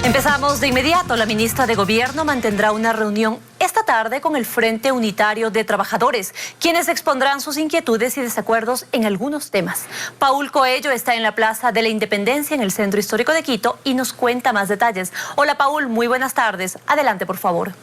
Empezamos de inmediato. La ministra de Gobierno mantendrá una reunión esta tarde con el Frente Unitario de Trabajadores, quienes expondrán sus inquietudes y desacuerdos en algunos temas. Paul Coello está en la Plaza de la Independencia, en el Centro Histórico de Quito, y nos cuenta más detalles. Hola, Paul, muy buenas tardes. Adelante, por favor.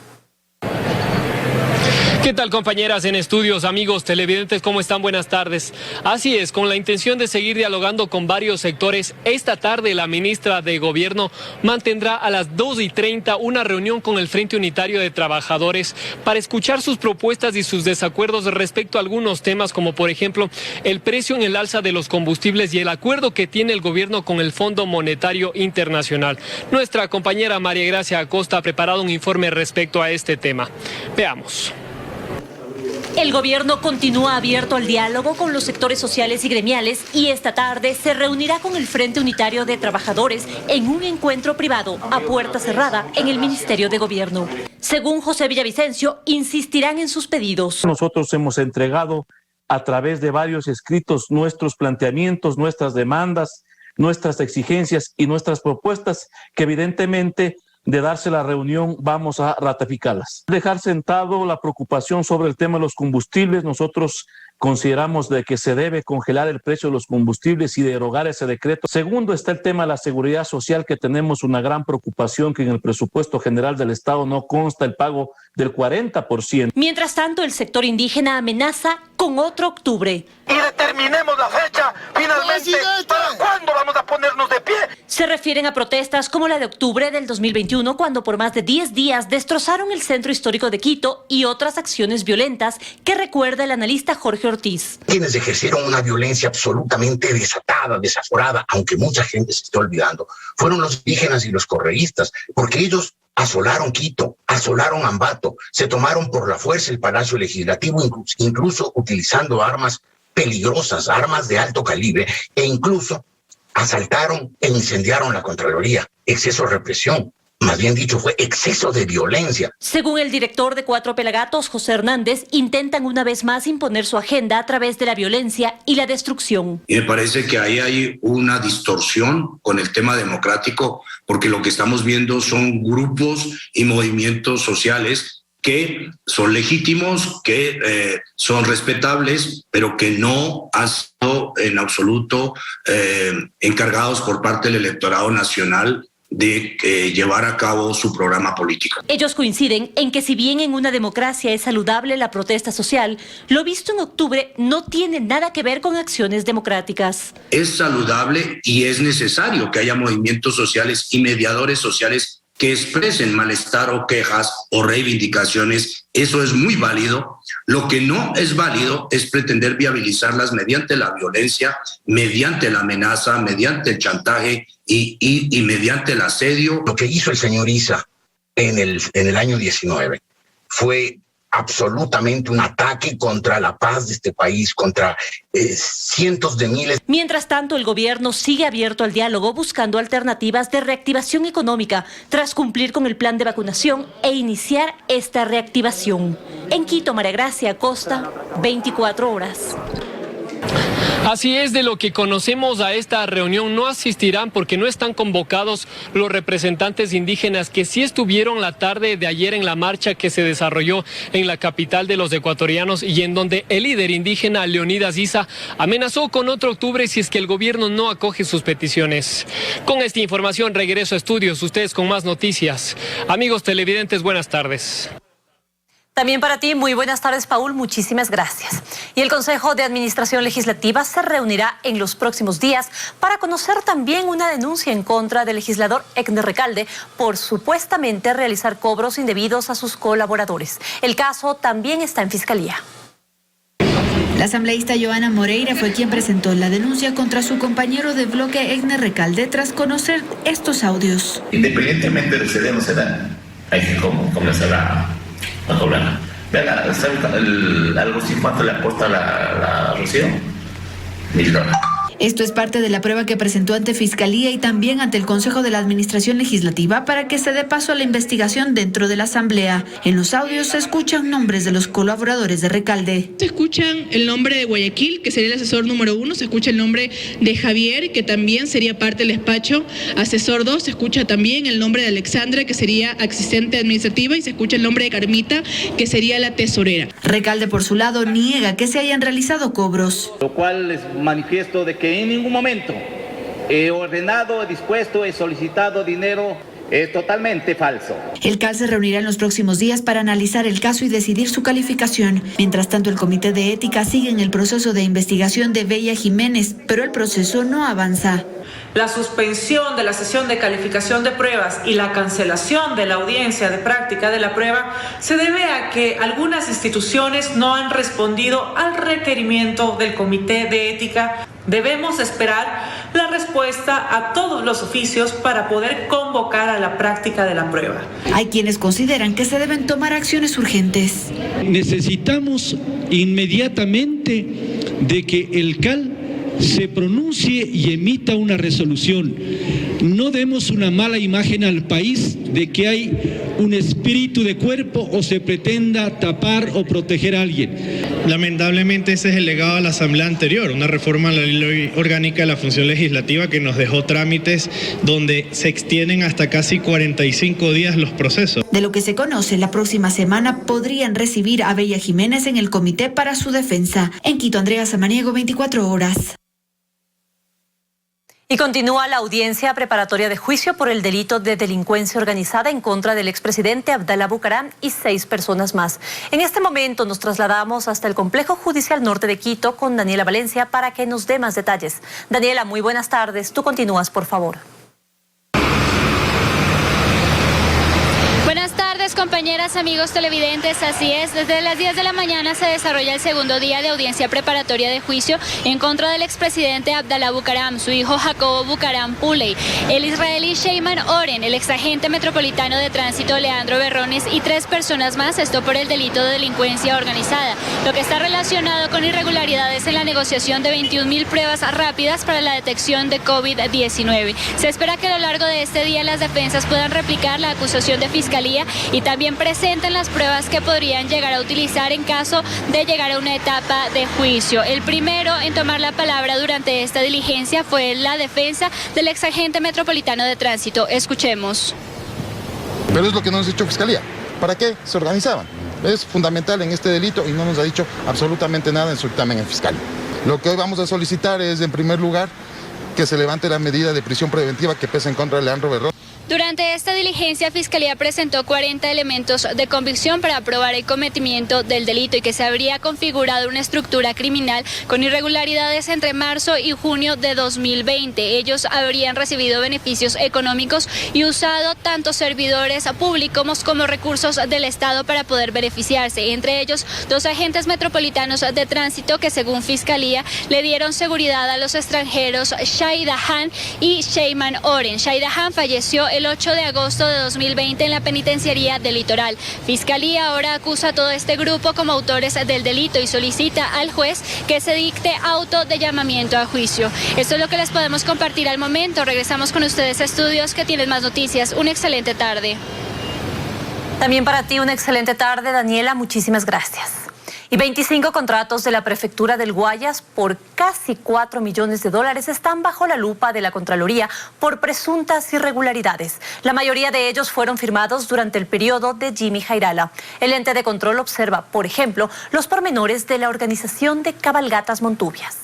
¿Qué tal, compañeras en estudios, amigos televidentes? ¿Cómo están? Buenas tardes. Así es, con la intención de seguir dialogando con varios sectores, esta tarde la ministra de Gobierno mantendrá a las 2:30 una reunión con el Frente Unitario de Trabajadores para escuchar sus propuestas y sus desacuerdos respecto a algunos temas, como por ejemplo el precio en el alza de los combustibles y el acuerdo que tiene el gobierno con el Fondo Monetario Internacional. Nuestra compañera María Gracia Acosta ha preparado un informe respecto a este tema. Veamos. El gobierno continúa abierto al diálogo con los sectores sociales y gremiales y esta tarde se reunirá con el Frente Unitario de Trabajadores en un encuentro privado a puerta cerrada en el Ministerio de Gobierno. Según José Villavicencio, insistirán en sus pedidos. Nosotros hemos entregado a través de varios escritos nuestros planteamientos, nuestras demandas, nuestras exigencias y nuestras propuestas que evidentemente, de darse la reunión, vamos a ratificarlas. Dejar sentado la preocupación sobre el tema de los combustibles. Nosotros consideramos de que se debe congelar el precio de los combustibles y derogar ese decreto. Segundo, está el tema de la seguridad social, que tenemos una gran preocupación que en el presupuesto general del Estado no consta el pago del 40%. Mientras tanto, el sector indígena amenaza con otro octubre. Y determinemos la fecha, finalmente, ¿para cuándo vamos a ponernos de pie? Se refieren a protestas como la de octubre del 2021, cuando por más de 10 días destrozaron el Centro Histórico de Quito, y otras acciones violentas que recuerda el analista Jorge Ortiz. Quienes ejercieron una violencia absolutamente desatada, desaforada, aunque mucha gente se esté olvidando, fueron los indígenas y los correístas, porque ellos asolaron Quito, asolaron Ambato, se tomaron por la fuerza el Palacio Legislativo, incluso utilizando armas peligrosas, armas de alto calibre, e incluso asaltaron e incendiaron la Contraloría. Exceso de represión, más bien dicho, fue exceso de violencia. Según el director de Cuatro Pelagatos, José Hernández, intentan una vez más imponer su agenda a través de la violencia y la destrucción. Y me parece que ahí hay una distorsión con el tema democrático, porque lo que estamos viendo son grupos y movimientos sociales que son legítimos, que son respetables, pero que no han sido en absoluto encargados por parte del electorado nacional de llevar a cabo su programa político. Ellos coinciden en que si bien en una democracia es saludable la protesta social, lo visto en octubre no tiene nada que ver con acciones democráticas. Es saludable y es necesario que haya movimientos sociales y mediadores sociales que expresen malestar o quejas o reivindicaciones. Eso es muy válido. Lo que no es válido es pretender viabilizarlas mediante la violencia, mediante la amenaza, mediante el chantaje y mediante el asedio. Lo que hizo el señor Issa en el año 19 fue absolutamente un ataque contra la paz de este país, contra cientos de miles. Mientras tanto, el gobierno sigue abierto al diálogo, buscando alternativas de reactivación económica tras cumplir con el plan de vacunación e iniciar esta reactivación. En Quito, María Gracia Acosta, 24 horas. Así es, de lo que conocemos, a esta reunión no asistirán porque no están convocados los representantes indígenas que sí estuvieron la tarde de ayer en la marcha que se desarrolló en la capital de los ecuatorianos y en donde el líder indígena Leonidas Issa amenazó con otro octubre si es que el gobierno no acoge sus peticiones. Con esta información regreso a estudios, ustedes con más noticias. Amigos televidentes, buenas tardes. También para ti, muy buenas tardes, Paul, muchísimas gracias. Y el Consejo de Administración Legislativa se reunirá en los próximos días para conocer también una denuncia en contra del legislador Egner Recalde por supuestamente realizar cobros indebidos a sus colaboradores. El caso también está en Fiscalía. La asambleísta Joana Moreira fue quien presentó la denuncia contra su compañero de bloque Egner Recalde tras conocer estos audios. Independientemente de si no se da, hay que comenzar a cobrar. Vean, algo así, ¿cuánto le aporta la Rocío? $1,000. Esto es parte de la prueba que presentó ante Fiscalía y también ante el Consejo de la Administración Legislativa para que se dé paso a la investigación dentro de la Asamblea. En los audios se escuchan nombres de los colaboradores de Recalde. Se escuchan el nombre de Guayaquil, que sería el asesor número 1, se escucha el nombre de Javier, que también sería parte del despacho. Asesor 2, se escucha también el nombre de Alexandra, que sería asistente administrativa, y se escucha el nombre de Carmita, que sería la tesorera. Recalde, por su lado, niega que se hayan realizado cobros. Lo cual les manifiesto de que en ningún momento he ordenado, he dispuesto, he solicitado dinero. Es totalmente falso. El CAL se reunirá en los próximos días para analizar el caso y decidir su calificación. Mientras tanto, el Comité de Ética sigue en el proceso de investigación de Bella Jiménez, pero el proceso no avanza. La suspensión de la sesión de calificación de pruebas y la cancelación de la audiencia de práctica de la prueba se debe a que algunas instituciones no han respondido al requerimiento del Comité de Ética. Debemos esperar la respuesta a todos los oficios para poder convocar a la práctica de la prueba. Hay quienes consideran que se deben tomar acciones urgentes. Necesitamos inmediatamente de que el CAL se pronuncie y emita una resolución. No demos una mala imagen al país de que hay un espíritu de cuerpo o se pretenda tapar o proteger a alguien. Lamentablemente ese es el legado de la Asamblea anterior, una reforma a la Ley Orgánica de la Función Legislativa que nos dejó trámites donde se extienden hasta casi 45 días los procesos. De lo que se conoce, la próxima semana podrían recibir a Bella Jiménez en el comité para su defensa. En Quito, Andrea Samaniego, 24 horas. Y continúa la audiencia preparatoria de juicio por el delito de delincuencia organizada en contra del expresidente Abdalá Bucaram y 6 personas más. En este momento nos trasladamos hasta el Complejo Judicial Norte de Quito con Daniela Valencia para que nos dé más detalles. Daniela, muy buenas tardes. Tú continúas, por favor. Buenas tardes, compañeras, amigos televidentes. Así es, desde las 10 de la mañana se desarrolla el segundo día de audiencia preparatoria de juicio en contra del expresidente Abdalá Bucaram, su hijo Jacobo Bucaram Puley, el israelí Sheyman Oren, el exagente metropolitano de tránsito Leandro Berrones y 3 personas más, esto por el delito de delincuencia organizada, lo que está relacionado con irregularidades en la negociación de 21.000 pruebas rápidas para la detección de COVID-19. Se espera que a lo largo de este día las defensas puedan replicar la acusación de fiscalía y también presenten las pruebas que podrían llegar a utilizar en caso de llegar a una etapa de juicio. El primero en tomar la palabra durante esta diligencia fue la defensa del exagente metropolitano de tránsito. Escuchemos. Pero es lo que nos ha dicho Fiscalía. ¿Para qué se organizaban? Es fundamental en este delito y no nos ha dicho absolutamente nada en su dictamen en Fiscalía. Lo que hoy vamos a solicitar es, en primer lugar, que se levante la medida de prisión preventiva que pesa en contra de Leandro Berrones. Durante esta diligencia, Fiscalía presentó 40 elementos de convicción para probar el cometimiento del delito y que se habría configurado una estructura criminal con irregularidades entre marzo y junio de 2020. Ellos habrían recibido beneficios económicos y usado tanto servidores públicos como recursos del Estado para poder beneficiarse. Entre ellos, 2 agentes metropolitanos de tránsito que, según Fiscalía, le dieron seguridad a los extranjeros Shahida Han y Sheyman Oren. Shahida Han falleció el 8 de agosto de 2020 en la penitenciaría del Litoral. Fiscalía ahora acusa a todo este grupo como autores del delito y solicita al juez que se dicte auto de llamamiento a juicio. Esto es lo que les podemos compartir al momento. Regresamos con ustedes a estudios que tienen más noticias. Una excelente tarde. También para ti una excelente tarde, Daniela. Muchísimas gracias. Y 25 contratos de la Prefectura del Guayas por casi $4 millones están bajo la lupa de la Contraloría por presuntas irregularidades. La mayoría de ellos fueron firmados durante el periodo de Jimmy Jairala. El ente de control observa, por ejemplo, los pormenores de la organización de cabalgatas montuvias.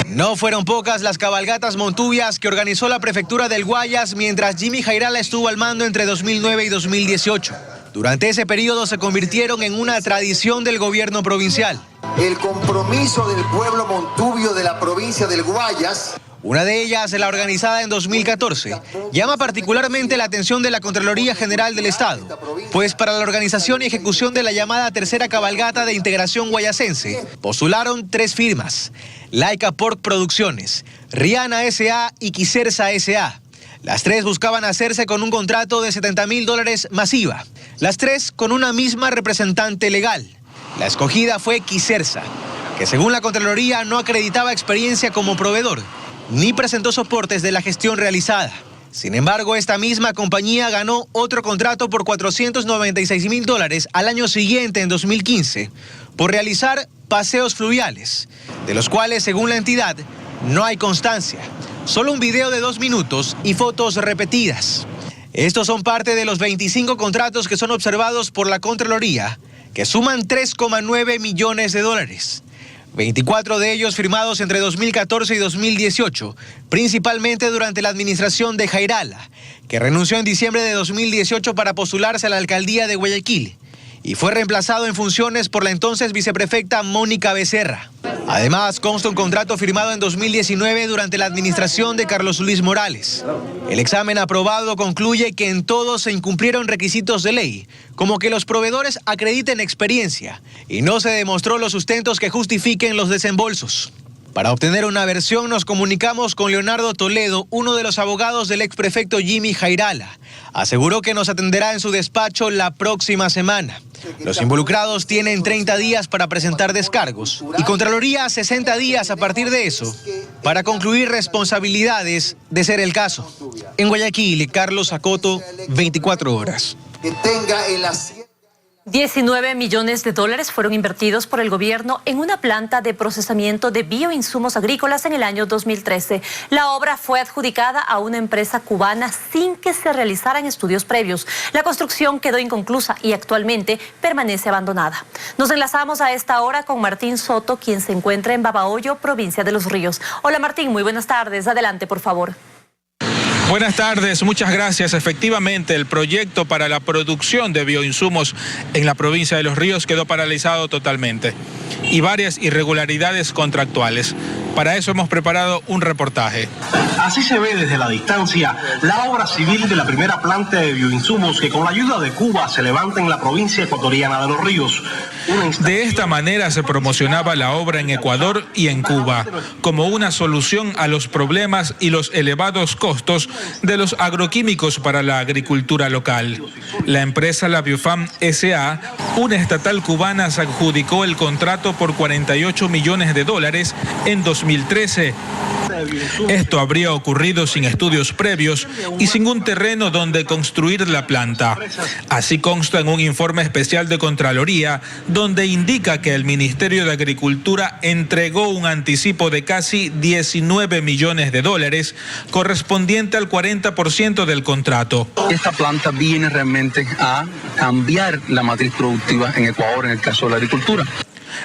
No fueron pocas las cabalgatas montuvias que organizó la Prefectura del Guayas mientras Jimmy Jairala estuvo al mando entre 2009 y 2018. Durante ese periodo se convirtieron en una tradición del gobierno provincial. El compromiso del pueblo montuvio de la provincia del Guayas. Una de ellas, la organizada en 2014, llama particularmente la atención de la Contraloría General del Estado, pues para la organización y ejecución de la llamada tercera cabalgata de integración guayasense, postularon 3 firmas: Laika Pork Producciones, Rihanna S.A. y Quisersa S.A. Las 3 buscaban hacerse con un contrato de $70.000 masiva, las 3 con una misma representante legal. La escogida fue Quisersa, que según la Contraloría no acreditaba experiencia como proveedor, ni presentó soportes de la gestión realizada. Sin embargo, esta misma compañía ganó otro contrato por $496.000 al año siguiente, en 2015, por realizar paseos fluviales, de los cuales, según la entidad, no hay constancia. Solo un video de 2 minutos y fotos repetidas. Estos son parte de los 25 contratos que son observados por la Contraloría, que suman $3,9 millones. 24 de ellos firmados entre 2014 y 2018, principalmente durante la administración de Jairala, que renunció en diciembre de 2018 para postularse a la alcaldía de Guayaquil y fue reemplazado en funciones por la entonces viceprefecta Mónica Becerra. Además, consta un contrato firmado en 2019 durante la administración de Carlos Luis Morales. El examen aprobado concluye que en todos se incumplieron requisitos de ley, como que los proveedores acrediten experiencia, y no se demostró los sustentos que justifiquen los desembolsos. Para obtener una versión nos comunicamos con Leonardo Toledo, uno de los abogados del exprefecto Jimmy Jairala. Aseguró que nos atenderá en su despacho la próxima semana. Los involucrados tienen 30 días para presentar descargos y Contraloría 60 días a partir de eso para concluir responsabilidades de ser el caso. En Guayaquil, Carlos Acoto, 24 horas. Que tenga el asiento. $19 millones fueron invertidos por el gobierno en una planta de procesamiento de bioinsumos agrícolas en el año 2013. La obra fue adjudicada a una empresa cubana sin que se realizaran estudios previos. La construcción quedó inconclusa y actualmente permanece abandonada. Nos enlazamos a esta hora con Martín Soto, quien se encuentra en Babahoyo, provincia de Los Ríos. Hola Martín, muy buenas tardes. Adelante, por favor. Buenas tardes, muchas gracias. Efectivamente, el proyecto para la producción de bioinsumos en la provincia de Los Ríos quedó paralizado totalmente y varias irregularidades contractuales. Para eso hemos preparado un reportaje. Así se ve desde la distancia la obra civil de la primera planta de bioinsumos que con la ayuda de Cuba se levanta en la provincia ecuatoriana de Los Ríos. De esta manera se promocionaba la obra en Ecuador y en Cuba como una solución a los problemas y los elevados costos de los agroquímicos para la agricultura local. La empresa La Biofam S.A., una estatal cubana, se adjudicó el contrato por $48 millones en 2013. Esto habría ocurrido sin estudios previos y sin un terreno donde construir la planta. Así consta en un informe especial de Contraloría, donde indica que el Ministerio de Agricultura entregó un anticipo de casi $19 millones, correspondiente al 40% del contrato. Esta planta viene realmente a cambiar la matriz productiva en Ecuador en el caso de la agricultura.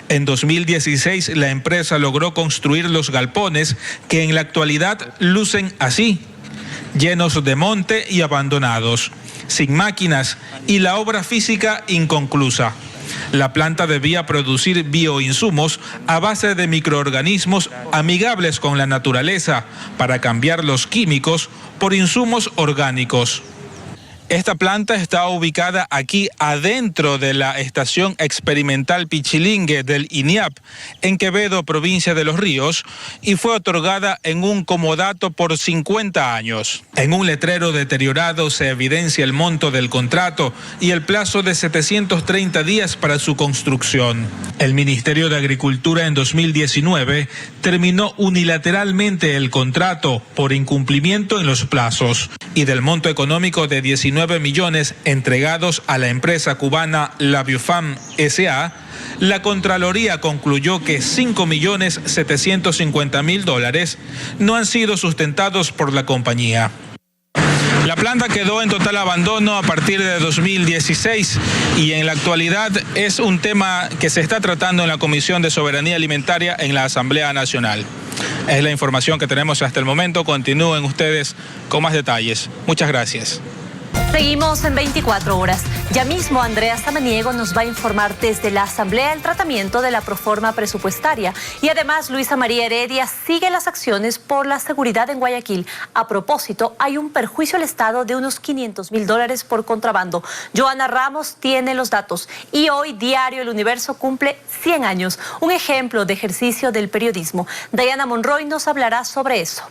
En 2016, la empresa logró construir los galpones que en la actualidad lucen así, llenos de monte y abandonados, sin máquinas y la obra física inconclusa. La planta debía producir bioinsumos a base de microorganismos amigables con la naturaleza para cambiar los químicos por insumos orgánicos. Esta planta está ubicada aquí adentro de la Estación Experimental Pichilingue del INIAP, en Quevedo, provincia de Los Ríos, y fue otorgada en un comodato por 50 años. En un letrero deteriorado se evidencia el monto del contrato y el plazo de 730 días para su construcción. El Ministerio de Agricultura en 2019 terminó unilateralmente el contrato por incumplimiento en los plazos y del monto económico de 19 millones entregados a la empresa cubana La Biofam S.A., la Contraloría concluyó que $5.750.000 no han sido sustentados por la compañía. La planta quedó en total abandono a partir de 2016 y en la actualidad es un tema que se está tratando en la Comisión de Soberanía Alimentaria en la Asamblea Nacional. Es la información que tenemos hasta el momento. Continúen ustedes con más detalles. Muchas gracias. Seguimos en 24 horas. Ya mismo Andrea Samaniego nos va a informar desde la Asamblea el tratamiento de la proforma presupuestaria. Y además Luisa María Heredia sigue las acciones por la seguridad en Guayaquil. A propósito, hay un perjuicio al Estado de unos $500.000 por contrabando. Joana Ramos tiene los datos. Y hoy Diario El Universo cumple 100 años. Un ejemplo de ejercicio del periodismo. Diana Monroy nos hablará sobre eso.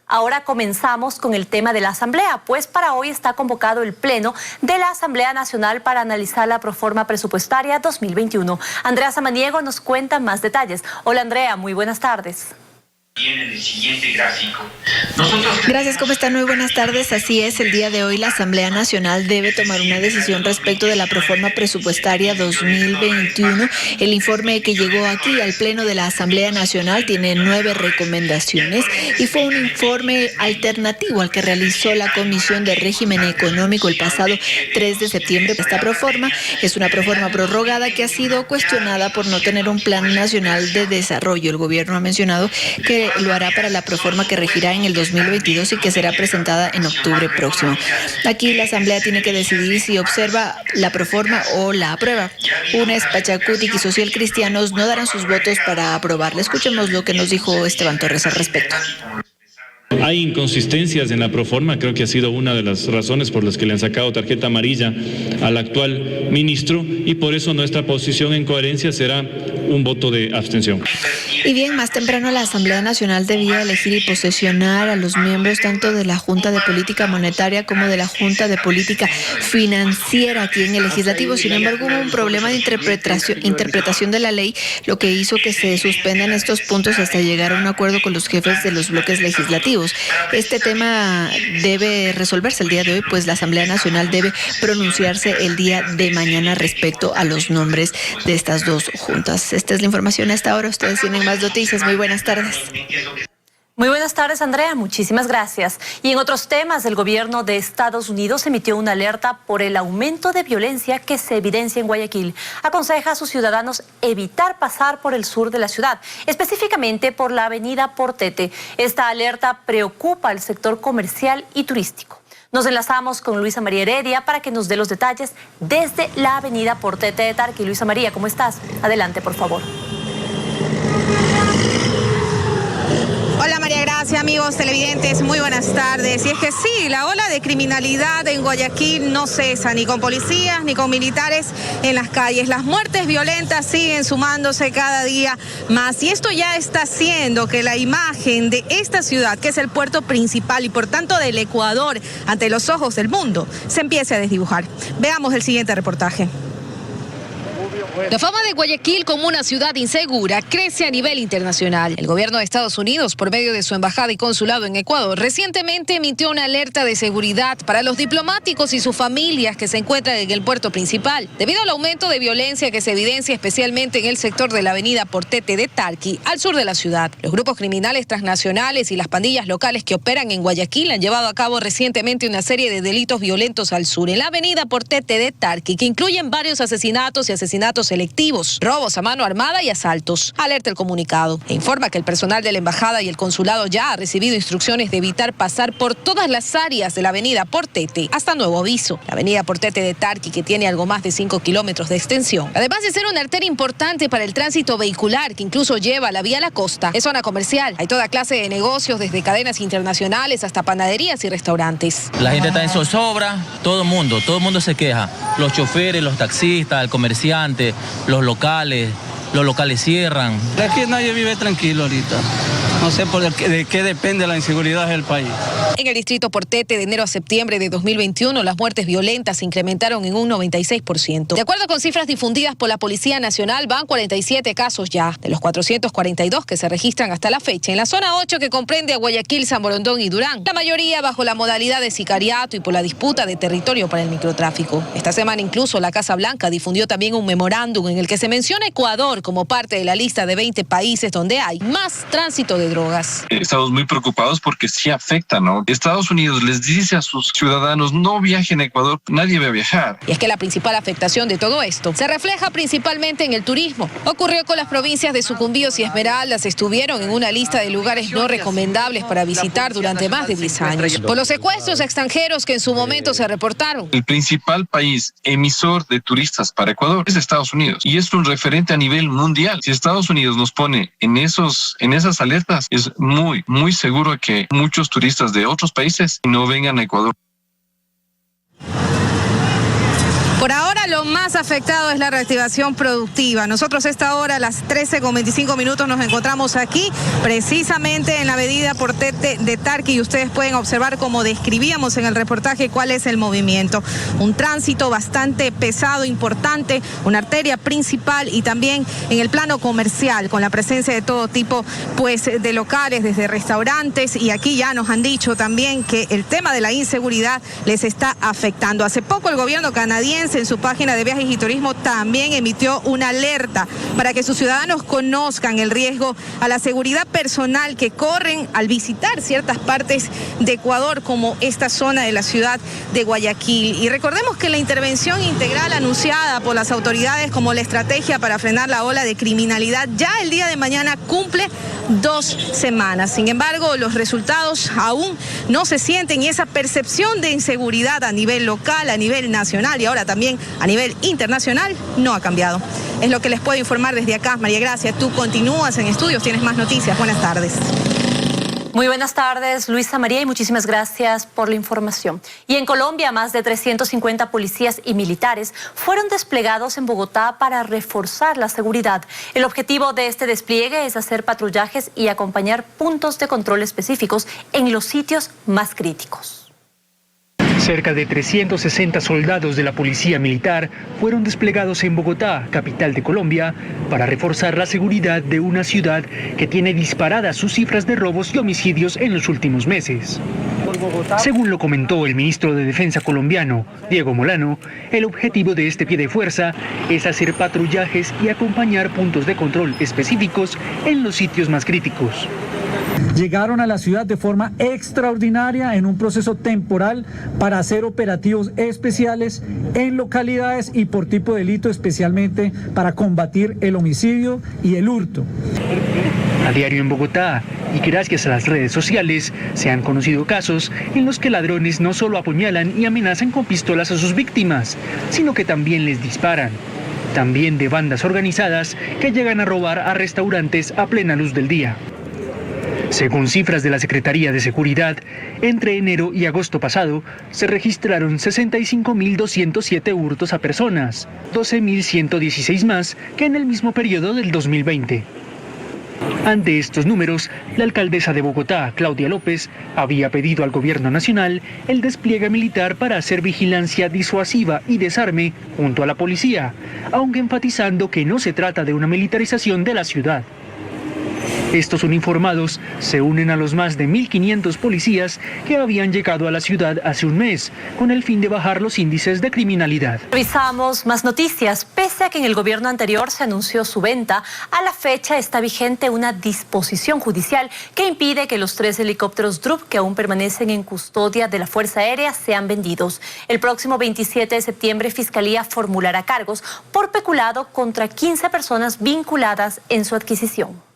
Ahora comenzamos con el tema de la Asamblea, pues para hoy está convocado el Pleno de la Asamblea Nacional para analizar la proforma presupuestaria 2021. Andrea Samaniego nos cuenta más detalles. Hola Andrea, muy buenas tardes. En el siguiente gráfico. Gracias, ¿cómo están? Muy buenas tardes. Así es, el día de hoy la Asamblea Nacional debe tomar una decisión respecto de la proforma presupuestaria 2021. El informe que llegó aquí al Pleno de la Asamblea Nacional tiene 9 recomendaciones y fue un informe alternativo al que realizó la Comisión de Régimen Económico el pasado 3 de septiembre. Esta proforma es una proforma prorrogada que ha sido cuestionada por no tener un plan nacional de desarrollo. El gobierno ha mencionado que lo hará para la proforma que regirá en el 2022 y que será presentada en octubre próximo. Aquí la Asamblea tiene que decidir si observa la proforma o la aprueba. UNES, Pachacutic y Social Cristianos no darán sus votos para aprobarla. Escuchemos lo que nos dijo Esteban Torres al respecto. Hay inconsistencias en la proforma, creo que ha sido una de las razones por las que le han sacado tarjeta amarilla al actual ministro y por eso nuestra posición en coherencia será un voto de abstención. Y bien, más temprano la Asamblea Nacional debía elegir y posesionar a los miembros tanto de la Junta de Política Monetaria como de la Junta de Política Financiera aquí en el Legislativo. Sin embargo, hubo un problema de interpretación de la ley, lo que hizo que se suspendan estos puntos hasta llegar a un acuerdo con los jefes de los bloques legislativos. Este tema debe resolverse el día de hoy, pues la Asamblea Nacional debe pronunciarse el día de mañana respecto a los nombres de estas dos juntas. Esta es la información a esta hora. Ustedes tienen más noticias. Muy buenas tardes. Muy buenas tardes, Andrea. Muchísimas gracias. Y en otros temas, el gobierno de Estados Unidos emitió una alerta por el aumento de violencia que se evidencia en Guayaquil. Aconseja a sus ciudadanos evitar pasar por el sur de la ciudad, específicamente por la avenida Portete. Esta alerta preocupa al sector comercial y turístico. Nos enlazamos con Luisa María Heredia para que nos dé los detalles desde la avenida Portete de Tarqui. Luisa María, ¿cómo estás? Adelante, por favor. Hola María Gracia, amigos televidentes, muy buenas tardes. Y es que sí, la ola de criminalidad en Guayaquil no cesa, ni con policías ni con militares en las calles. Las muertes violentas siguen sumándose cada día más y esto ya está haciendo que la imagen de esta ciudad, que es el puerto principal y por tanto del Ecuador ante los ojos del mundo, se empiece a desdibujar. Veamos el siguiente reportaje. La fama de Guayaquil como una ciudad insegura crece a nivel internacional. El gobierno de Estados Unidos, por medio de su embajada y consulado en Ecuador, recientemente emitió una alerta de seguridad para los diplomáticos y sus familias que se encuentran en el puerto principal, debido al aumento de violencia que se evidencia especialmente en el sector de la avenida Portete de Tarqui, al sur de la ciudad. Los grupos criminales transnacionales y las pandillas locales que operan en Guayaquil han llevado a cabo recientemente una serie de delitos violentos al sur, en la avenida Portete de Tarqui, que incluyen varios asesinatos y asesinatos selectivos, robos a mano armada y asaltos. Alerta el comunicado e informa que el personal de la embajada y el consulado ya ha recibido instrucciones de evitar pasar por todas las áreas de la avenida Portete hasta nuevo aviso. La avenida Portete de Tarqui, que tiene algo más de 5 kilómetros de extensión, además de ser una arteria importante para el tránsito vehicular que incluso lleva la vía a la costa, es zona comercial. Hay toda clase de negocios, desde cadenas internacionales hasta panaderías y restaurantes. La gente está en zozobra, todo el mundo se queja. Los choferes, los taxistas, el comerciante, los locales cierran. Aquí nadie vive tranquilo ahorita. No sé de qué depende la inseguridad del país. En el distrito Portete, de enero a septiembre de 2021, las muertes violentas se incrementaron en un 96%. De acuerdo con cifras difundidas por la Policía Nacional, van 47 casos ya, de los 442 que se registran hasta la fecha, en la zona 8 que comprende a Guayaquil, San Borondón y Durán. La mayoría bajo la modalidad de sicariato y por la disputa de territorio para el microtráfico. Esta semana incluso la Casa Blanca difundió también un memorándum en el que se menciona Ecuador como parte de la lista de 20 países donde hay más tránsito de drogas. Estamos muy preocupados porque sí afecta, ¿no? Estados Unidos les dice a sus ciudadanos no viajen a Ecuador, nadie va a viajar. Y es que la principal afectación de todo esto se refleja principalmente en el turismo. Ocurrió con las provincias de Sucumbíos y Esmeraldas, estuvieron en una lista de lugares no recomendables para visitar durante más de 10 años, por los secuestros a extranjeros que en su momento se reportaron. El principal país emisor de turistas para Ecuador es Estados Unidos y es un referente a nivel mundial. Si Estados Unidos nos pone en esas alertas, es muy seguro que muchos turistas de otros países no vengan a Ecuador. Por ahora, lo más afectado es la reactivación productiva. Nosotros a esta hora, a las 13:25 nos encontramos aquí, precisamente en la avenida Portete de Tarqui, y ustedes pueden observar, como describíamos en el reportaje, cuál es el movimiento. Un tránsito bastante pesado, importante, una arteria principal, y también en el plano comercial, con la presencia de todo tipo pues de locales, desde restaurantes, y aquí ya nos han dicho también que el tema de la inseguridad les está afectando. Hace poco el gobierno canadiense en su página de viajes y turismo también emitió una alerta para que sus ciudadanos conozcan el riesgo a la seguridad personal que corren al visitar ciertas partes de Ecuador, como esta zona de la ciudad de Guayaquil. Y recordemos que la intervención integral anunciada por las autoridades como la estrategia para frenar la ola de criminalidad ya el día de mañana cumple 2 semanas. Sin embargo, los resultados aún no se sienten, y esa percepción de inseguridad a nivel local, a nivel nacional y ahora también a nivel internacional no ha cambiado. Es lo que les puedo informar desde acá. María Gracia, tú continúas en estudios, tienes más noticias. Buenas tardes. Muy buenas tardes, Luisa María, y muchísimas gracias por la información. Y en Colombia, más de 350 policías y militares fueron desplegados en Bogotá para reforzar la seguridad. El objetivo de este despliegue es hacer patrullajes y acompañar puntos de control específicos en los sitios más críticos. Cerca de 360 soldados de la Policía Militar fueron desplegados en Bogotá, capital de Colombia, para reforzar la seguridad de una ciudad que tiene disparadas sus cifras de robos y homicidios en los últimos meses. Según lo comentó el ministro de Defensa colombiano, Diego Molano, el objetivo de este pie de fuerza es hacer patrullajes y acompañar puntos de control específicos en los sitios más críticos. Llegaron a la ciudad de forma extraordinaria en un proceso temporal para hacer operativos especiales en localidades y por tipo de delito, especialmente para combatir el homicidio y el hurto. A diario en Bogotá, y gracias a las redes sociales, se han conocido casos en los que ladrones no solo apuñalan y amenazan con pistolas a sus víctimas, sino que también les disparan. También de bandas organizadas que llegan a robar a restaurantes a plena luz del día. Según cifras de la Secretaría de Seguridad, entre enero y agosto pasado se registraron 65.207 hurtos a personas, 12.116 más que en el mismo periodo del 2020. Ante estos números, la alcaldesa de Bogotá, Claudia López, había pedido al gobierno nacional el despliegue militar para hacer vigilancia disuasiva y desarme junto a la policía, aunque enfatizando que no se trata de una militarización de la ciudad. Estos uniformados se unen a los más de 1.500 policías que habían llegado a la ciudad hace un mes, con el fin de bajar los índices de criminalidad. Revisamos más noticias. Pese a que en el gobierno anterior se anunció su venta, a la fecha está vigente una disposición judicial que impide que los 3 helicópteros Drup que aún permanecen en custodia de la Fuerza Aérea sean vendidos. El próximo 27 de septiembre, Fiscalía formulará cargos por peculado contra 15 personas vinculadas en su adquisición.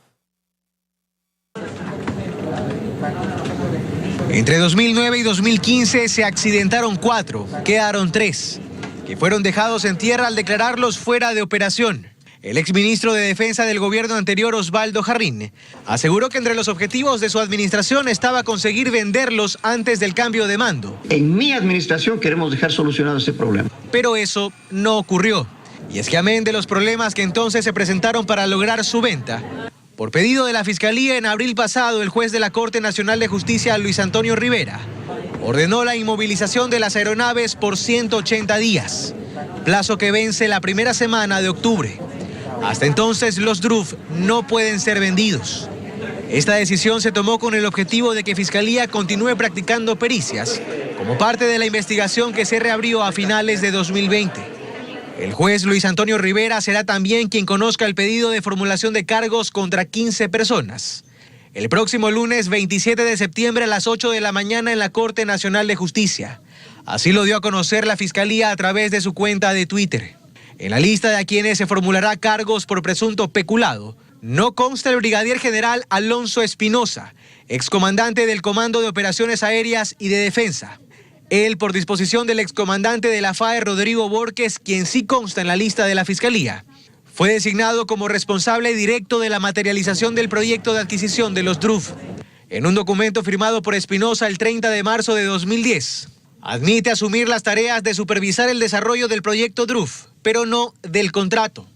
Entre 2009 y 2015 se accidentaron 4, quedaron 3, que fueron dejados en tierra al declararlos fuera de operación. El exministro de Defensa del gobierno anterior, Osvaldo Jarrín, aseguró que entre los objetivos de su administración estaba conseguir venderlos antes del cambio de mando. En mi administración queremos dejar solucionado este problema. Pero eso no ocurrió. Y es que amén de los problemas que entonces se presentaron para lograr su venta, por pedido de la Fiscalía, en abril pasado, el juez de la Corte Nacional de Justicia, Luis Antonio Rivera, ordenó la inmovilización de las aeronaves por 180 días, plazo que vence la primera semana de octubre. Hasta entonces, los DRUF no pueden ser vendidos. Esta decisión se tomó con el objetivo de que Fiscalía continúe practicando pericias, como parte de la investigación que se reabrió a finales de 2020. El juez Luis Antonio Rivera será también quien conozca el pedido de formulación de cargos contra 15 personas. El próximo lunes 27 de septiembre a las 8 de la mañana en la Corte Nacional de Justicia. Así lo dio a conocer la Fiscalía a través de su cuenta de Twitter. En la lista de a quienes se formulará cargos por presunto peculado, no consta el brigadier general Alonso Espinosa, excomandante del Comando de Operaciones Aéreas y de Defensa. Él, por disposición del excomandante de la FAE, Rodrigo Borges, quien sí consta en la lista de la Fiscalía, fue designado como responsable directo de la materialización del proyecto de adquisición de los DRUF. En un documento firmado por Espinosa el 30 de marzo de 2010, Admite asumir las tareas de supervisar el desarrollo del proyecto DRUF, pero no del contrato.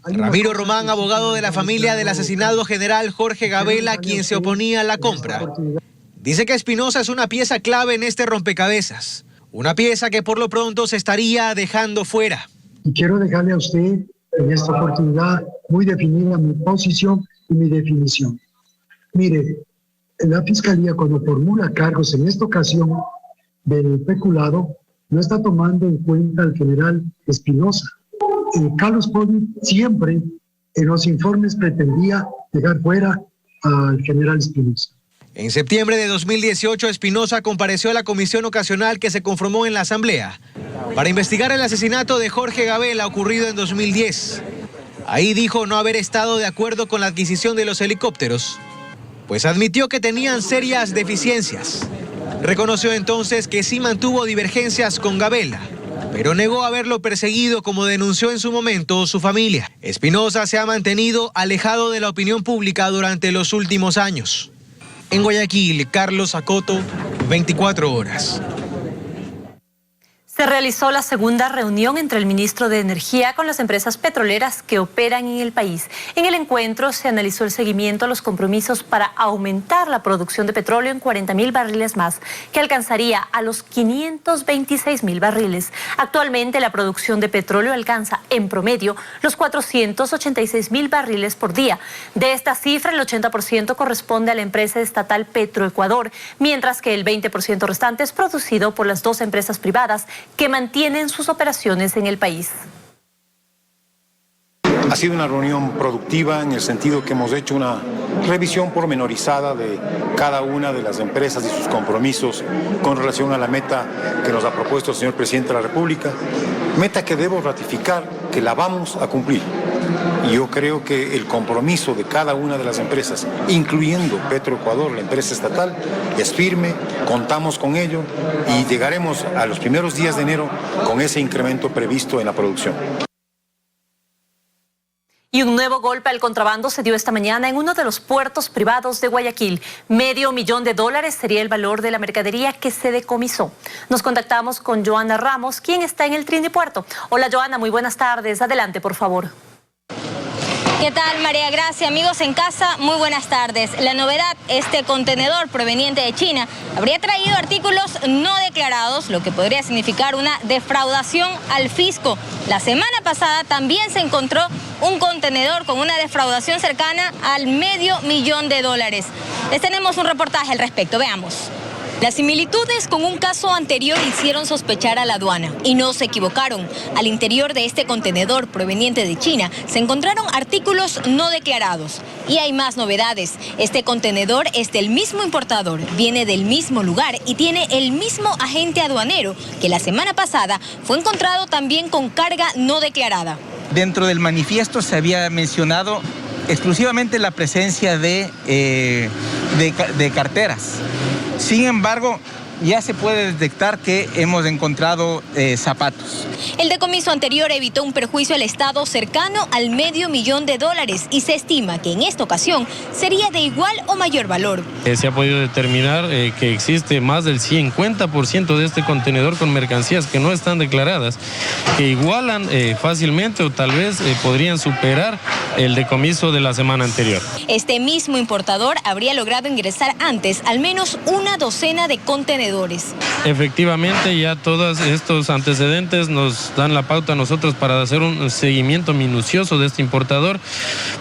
Ramiro Román, abogado de la familia del asesinado general Jorge Gabela, quien se oponía a la compra, dice que Espinosa es una pieza clave en este rompecabezas, una pieza que por lo pronto se estaría dejando fuera. Y quiero dejarle a usted en esta oportunidad muy definida mi posición y mi definición. Mire, la Fiscalía cuando formula cargos en esta ocasión del peculado no está tomando en cuenta al general Espinosa. Carlos Poli siempre en los informes pretendía dejar fuera al general Espinosa. En septiembre de 2018, Espinosa compareció a la comisión ocasional que se conformó en la Asamblea para investigar el asesinato de Jorge Gabela ocurrido en 2010. Ahí dijo no haber estado de acuerdo con la adquisición de los helicópteros, pues admitió que tenían serias deficiencias. Reconoció entonces que sí mantuvo divergencias con Gabela, pero negó haberlo perseguido como denunció en su momento su familia. Espinosa se ha mantenido alejado de la opinión pública durante los últimos años. En Guayaquil, Carlos Acoto, 24 horas. Se realizó la segunda reunión entre el ministro de Energía con las empresas petroleras que operan en el país. En el encuentro se analizó el seguimiento a los compromisos para aumentar la producción de petróleo en 40.000 barriles más, que alcanzaría a los 526.000 barriles. Actualmente la producción de petróleo alcanza en promedio los 486.000 barriles por día. De esta cifra, el 80% corresponde a la empresa estatal Petroecuador, mientras que el 20% restante es producido por las dos empresas privadas que mantienen sus operaciones en el país. Ha sido una reunión productiva en el sentido que hemos hecho una revisión pormenorizada de cada una de las empresas y sus compromisos con relación a la meta que nos ha propuesto el señor presidente de la República, meta que debo ratificar que la vamos a cumplir. Y yo creo que el compromiso de cada una de las empresas, incluyendo Petroecuador, la empresa estatal, es firme, contamos con ello y llegaremos a los primeros días de enero con ese incremento previsto en la producción. Y un nuevo golpe al contrabando se dio esta mañana en uno de los puertos privados de Guayaquil. $500,000 sería el valor de la mercadería que se decomisó. Nos contactamos con Joana Ramos, quien está en el Trinipuerto. Hola Joana, muy buenas tardes. Adelante, por favor. ¿Qué tal, María Gracia? Amigos en casa, muy buenas tardes. La novedad, este contenedor proveniente de China habría traído artículos no declarados, lo que podría significar una defraudación al fisco. La semana pasada también se encontró un contenedor con una defraudación cercana al $500,000. Les tenemos un reportaje al respecto, veamos. Las similitudes con un caso anterior hicieron sospechar a la aduana y no se equivocaron. Al interior de este contenedor proveniente de China se encontraron artículos no declarados. Y hay más novedades. Este contenedor es del mismo importador, viene del mismo lugar y tiene el mismo agente aduanero que la semana pasada fue encontrado también con carga no declarada. Dentro del manifiesto se había mencionado exclusivamente la presencia de carteras. Sin embargo, ya se puede detectar que hemos encontrado zapatos. El decomiso anterior evitó un perjuicio al Estado cercano al $500,000 y se estima que en esta ocasión sería de igual o mayor valor. Se ha podido determinar que existe más del 50% de este contenedor con mercancías que no están declaradas, que igualan fácilmente o tal vez podrían superar el decomiso de la semana anterior. Este mismo importador habría logrado ingresar antes al menos una docena de contenedores. Efectivamente, ya todos estos antecedentes nos dan la pauta a nosotros para hacer un seguimiento minucioso de este importador,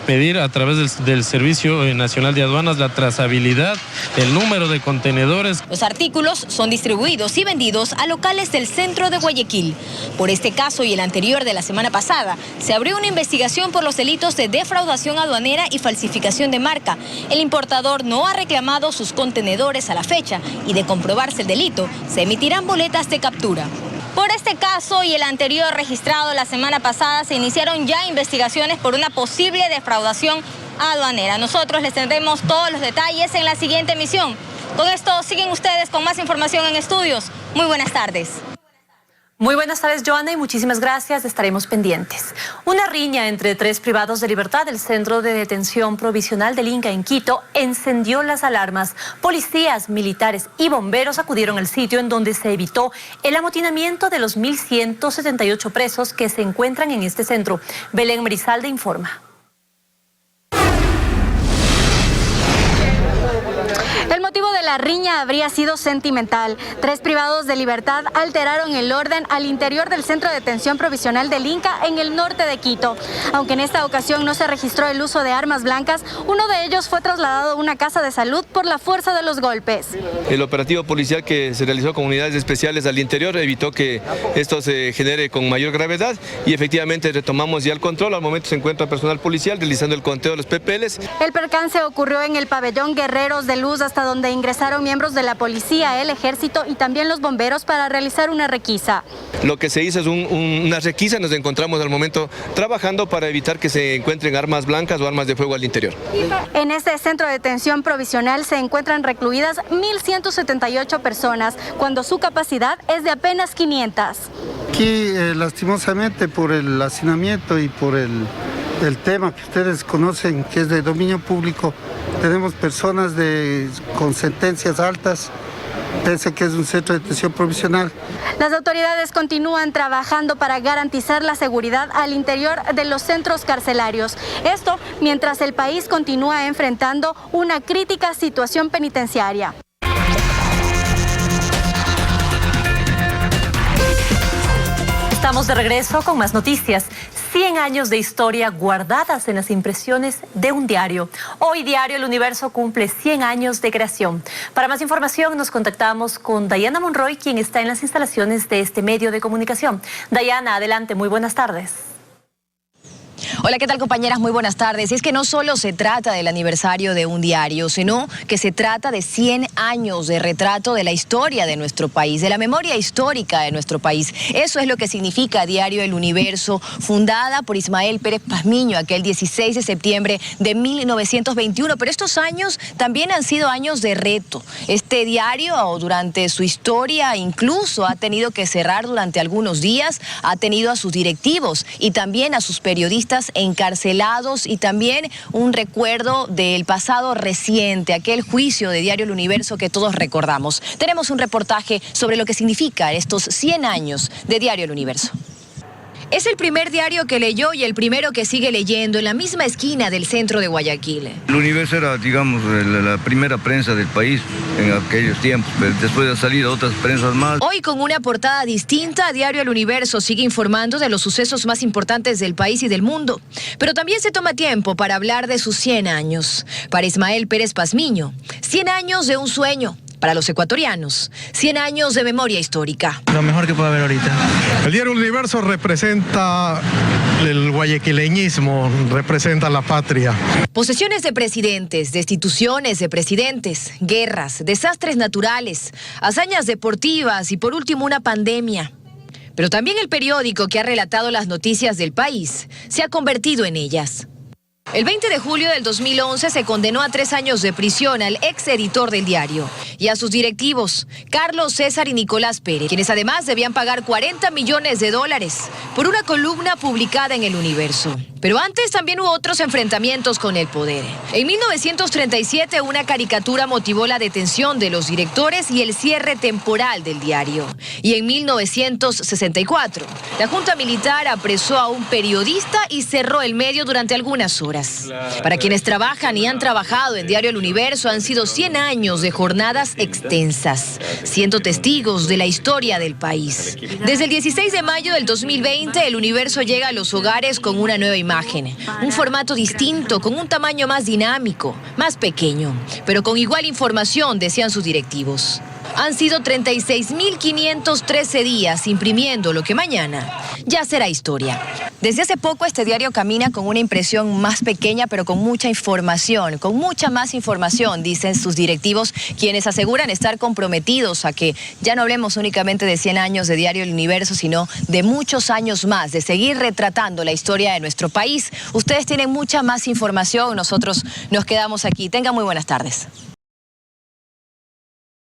pedir a través del Servicio Nacional de Aduanas la trazabilidad, el número de contenedores. Los artículos son distribuidos y vendidos a locales del centro de Guayaquil. Por este caso y el anterior de la semana pasada, se abrió una investigación por los delitos de defraudación aduanera y falsificación de marca. El importador no ha reclamado sus contenedores a la fecha y de comprobarse el delito, se emitirán boletas de captura. Por este caso y el anterior registrado la semana pasada, se iniciaron ya investigaciones por una posible defraudación aduanera. Nosotros les tendremos todos los detalles en la siguiente emisión. Con esto siguen ustedes con más información en Estudios. Muy buenas tardes. Muy buenas tardes, Joana, y muchísimas gracias. Estaremos pendientes. Una riña entre 3 privados de libertad del Centro de Detención Provisional del Inca en Quito encendió las alarmas. Policías, militares y bomberos acudieron al sitio en donde se evitó el amotinamiento de los 1.178 presos que se encuentran en este centro. Belén Merizalde informa. El motivo de la riña habría sido sentimental. 3 privados de libertad alteraron el orden al interior del Centro de Detención Provisional del Inca en el norte de Quito. Aunque en esta ocasión no se registró el uso de armas blancas, uno de ellos fue trasladado a una casa de salud por la fuerza de los golpes. El operativo policial que se realizó con unidades especiales al interior evitó que esto se genere con mayor gravedad y efectivamente retomamos ya el control. Al momento se encuentra personal policial realizando el conteo de los PPLs. El percance ocurrió en el pabellón Guerreros de Luz, hasta donde ingresaron miembros de la policía, el ejército y también los bomberos para realizar una requisa. Lo que se hizo es una requisa, nos encontramos al momento trabajando para evitar que se encuentren armas blancas o armas de fuego al interior. En este centro de detención provisional se encuentran recluidas 1.178 personas, cuando su capacidad es de apenas 500. Aquí, lastimosamente, por el hacinamiento y por el tema que ustedes conocen, que es de dominio público, tenemos personas con sentencias altas, pese a que es un centro de detención provisional. Las autoridades continúan trabajando para garantizar la seguridad al interior de los centros carcelarios. Esto mientras el país continúa enfrentando una crítica situación penitenciaria. Estamos de regreso con más noticias. 100 años de historia guardadas en las impresiones de un diario. Hoy Diario El Universo cumple 100 años de creación. Para más información nos contactamos con Dayana Monroy, quien está en las instalaciones de este medio de comunicación. Dayana, adelante, muy buenas tardes. Hola, ¿qué tal, compañeras? Muy buenas tardes. Y es que no solo se trata del aniversario de un diario, sino que se trata de 100 años de retrato de la historia de nuestro país, de la memoria histórica de nuestro país. Eso es lo que significa Diario El Universo, fundada por Ismael Pérez Pazmiño aquel 16 de septiembre de 1921. Pero estos años también han sido años de reto. Este diario, durante su historia, incluso ha tenido que cerrar durante algunos días, ha tenido a sus directivos y también a sus periodistas encarcelados, y también un recuerdo del pasado reciente, aquel juicio de Diario El Universo que todos recordamos. Tenemos un reportaje sobre lo que significa estos 100 años de Diario El Universo. Es el primer diario que leyó y el primero que sigue leyendo en la misma esquina del centro de Guayaquil. El Universo era, digamos, la primera prensa del país en aquellos tiempos, pero después ha salido otras prensas más. Hoy, con una portada distinta, Diario El Universo sigue informando de los sucesos más importantes del país y del mundo. Pero también se toma tiempo para hablar de sus 100 años. Para Ismael Pérez Pazmiño, 100 años de un sueño. Para los ecuatorianos, 100 años de memoria histórica. Lo mejor que puede haber ahorita. El Diario Universo representa el guayaquileñismo, representa la patria. Posesiones de presidentes, destituciones de presidentes, guerras, desastres naturales, hazañas deportivas y por último una pandemia. Pero también el periódico que ha relatado las noticias del país se ha convertido en ellas. El 20 de julio del 2011 se condenó a 3 años de prisión al ex editor del diario y a sus directivos, Carlos César y Nicolás Pérez, quienes además debían pagar $40 millones por una columna publicada en El Universo. Pero antes también hubo otros enfrentamientos con el poder. En 1937 una caricatura motivó la detención de los directores y el cierre temporal del diario. Y en 1964 la Junta Militar apresó a un periodista y cerró el medio durante algunas horas. Para quienes trabajan y han trabajado en Diario El Universo, han sido 100 años de jornadas extensas, siendo testigos de la historia del país. Desde el 16 de mayo del 2020, El Universo llega a los hogares con una nueva imagen, un formato distinto, con un tamaño más dinámico, más pequeño, pero con igual información, decían sus directivos. Han sido 36.513 días imprimiendo lo que mañana ya será historia. Desde hace poco este diario camina con una impresión más pequeña, pero con mucha información, con mucha más información, dicen sus directivos, quienes aseguran estar comprometidos a que ya no hablemos únicamente de 100 años de Diario El Universo, sino de muchos años más, de seguir retratando la historia de nuestro país. Ustedes tienen mucha más información, nosotros nos quedamos aquí. Tengan muy buenas tardes.